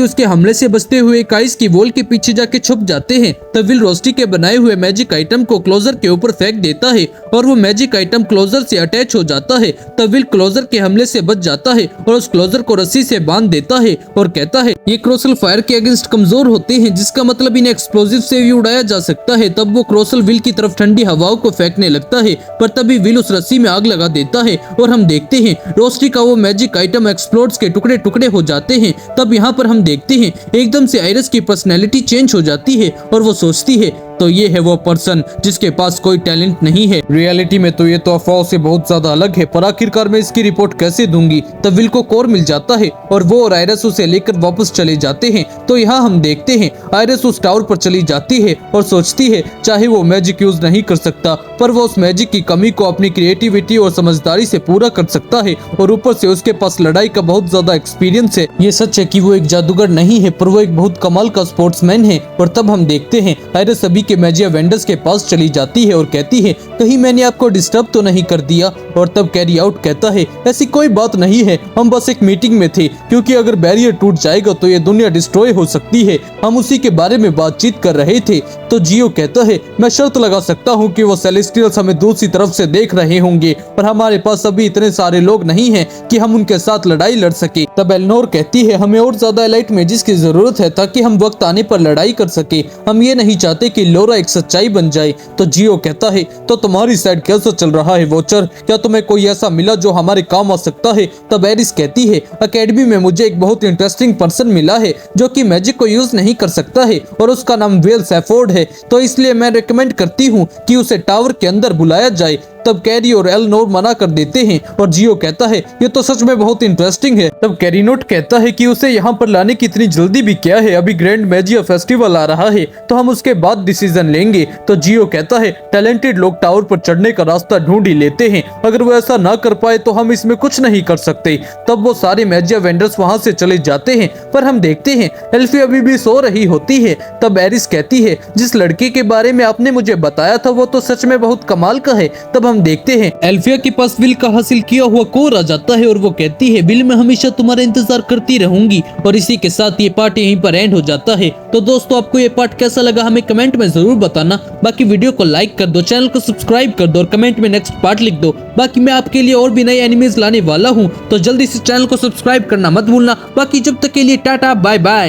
उसके हमले से बचते हुए आइस की वॉल के पीछे जाके छुप जाते हैं। तब विल रोस्टी के बनाए हुए मैजिक आइटम को क्लोजर के ऊपर फेंक देता है और वो मैजिक आइटम क्लोजर से अटैच हो जाता है। तब विल क्लोजर के हमले से बच जाता है और उस क्लोजर को रस्सी से बांध देता है और कहता है ये क्रोसल फायर के अगेंस्ट कमजोर होते हैं, जिसका मतलब इन्हें एक्सप्लोजिव से भी उड़ाया जा सकता है। तब वो क्रोसल विल की तरफ ठंडी हवाओं को फेंकने लगता है, पर तभी विल उस रस्सी में आग लगा देता है और हम देखते हैं रोस्टी का वो मैजिक आइटम एक्सप्लोड्स के टुकड़े टुकड़े हो जाते हैं। तब यहाँ पर हम देखते हैं एकदम से आयरस की पर्सनैलिटी चेंज हो जाती है और वो सोचती है तो ये है वो पर्सन जिसके पास कोई टैलेंट नहीं है। रियलिटी में तो ये तो अफवाह से बहुत ज्यादा अलग है, पर आखिरकार मैं इसकी रिपोर्ट कैसे दूंगी? तब विल को कोर मिल जाता है और वो और आयरस उसे लेकर वापस चले जाते हैं। तो यहाँ हम देखते हैं आयरस उस टावर पर चली जाती है और सोचती है चाहे वो मैजिक यूज नहीं कर सकता, पर वो उस मैजिक की कमी को अपनी क्रिएटिविटी और समझदारी से पूरा कर सकता है और ऊपर से उसके पास लड़ाई का बहुत ज्यादा एक्सपीरियंस है। ये सच है कि वो एक जादूगर नहीं है, पर वो एक बहुत कमाल का स्पोर्ट्समैन है। और तब हम देखते हैं आयरस सभी के मैजिया वेंडर्स के पास चली जाती है और कहती है कहीं मैंने आपको डिस्टर्ब तो नहीं कर दिया? और तब कैरी आउट कहता है ऐसी कोई बात नहीं है, हम बस एक मीटिंग में थे, क्योंकि अगर बैरियर टूट जाएगा तो ये दुनिया डिस्ट्रॉय हो सकती है, हम उसी के बारे में बातचीत कर रहे थे। तो जियो कहता है मैं शर्त लगा सकता हूँ कि वो सेलेस्टियल्स हमें दूसरी तरफ से देख रहे होंगे और हमारे पास अभी इतने सारे लोग नहीं हैं कि हम उनके साथ लड़ाई लड़ सके। तब एलनोर कहती है हमें और ज्यादा एलाइट मैजिस की जरूरत है ताकि हम वक्त आने पर लड़ाई कर सके, हम ये नहीं चाहते कि लोरा एक सच्चाई बन जाए। तो जियो कहता है तो तुम्हारी साइड कैसा चल रहा है वॉचर, क्या तुम्हें कोई ऐसा मिला जो हमारे काम आ सकता है? तब एरिस कहती है एकेडमी में मुझे एक बहुत इंटरेस्टिंग पर्सन मिला है जो कि मैजिक को यूज नहीं कर सकता है और उसका नाम वेल सैफोर्ड है, तो इसलिए मैं रिकमेंड करती हूँ कि उसे टावर के अंदर बुलाया जाए। तब कैरी और एलनोर मना कर देते हैं और जियो कहता है ये तो सच में बहुत इंटरेस्टिंग है। तब कैरी नोट कहता है कि उसे यहाँ पर लाने की इतनी जल्दी भी क्या है, अभी ग्रैंड मैजिया फेस्टिवल आ रहा है तो हम उसके बाद डिसीजन लेंगे। तो जियो कहता है टैलेंटेड लोग टावर पर चढ़ने का रास्ता ढूंढ ही लेते हैं, अगर वो ऐसा ना कर पाए तो हम इसमें कुछ नहीं कर सकते। तब वो सारे मैजिया वेंडर्स वहाँ से चले जाते हैं, पर हम देखते हैं एल्फी अभी भी सो रही होती है। तब एरिस कहती है जिस लड़के के बारे में आपने मुझे बताया था वो तो सच में बहुत कमाल का है। तब हम देखते हैं एल्फिया के पास विल का हासिल किया हुआ कोर आ जाता है और वो कहती है विल मैं हमेशा तुम्हारा इंतजार करती रहूंगी। और इसी के साथ ये पार्ट यहीं पर एंड हो जाता है। तो दोस्तों आपको ये पार्ट कैसा लगा हमें कमेंट में जरूर बताना। बाकी वीडियो को लाइक कर दो, चैनल को सब्सक्राइब कर दो और कमेंट में नेक्स्ट पार्ट लिख दो। बाकी मैं आपके लिए और भी नए एनिमेज लाने वाला हूँ, तो जल्दी से चैनल को सब्सक्राइब करना मत भूलना। बाकी जब तक के लिए टाटा बाय बाय।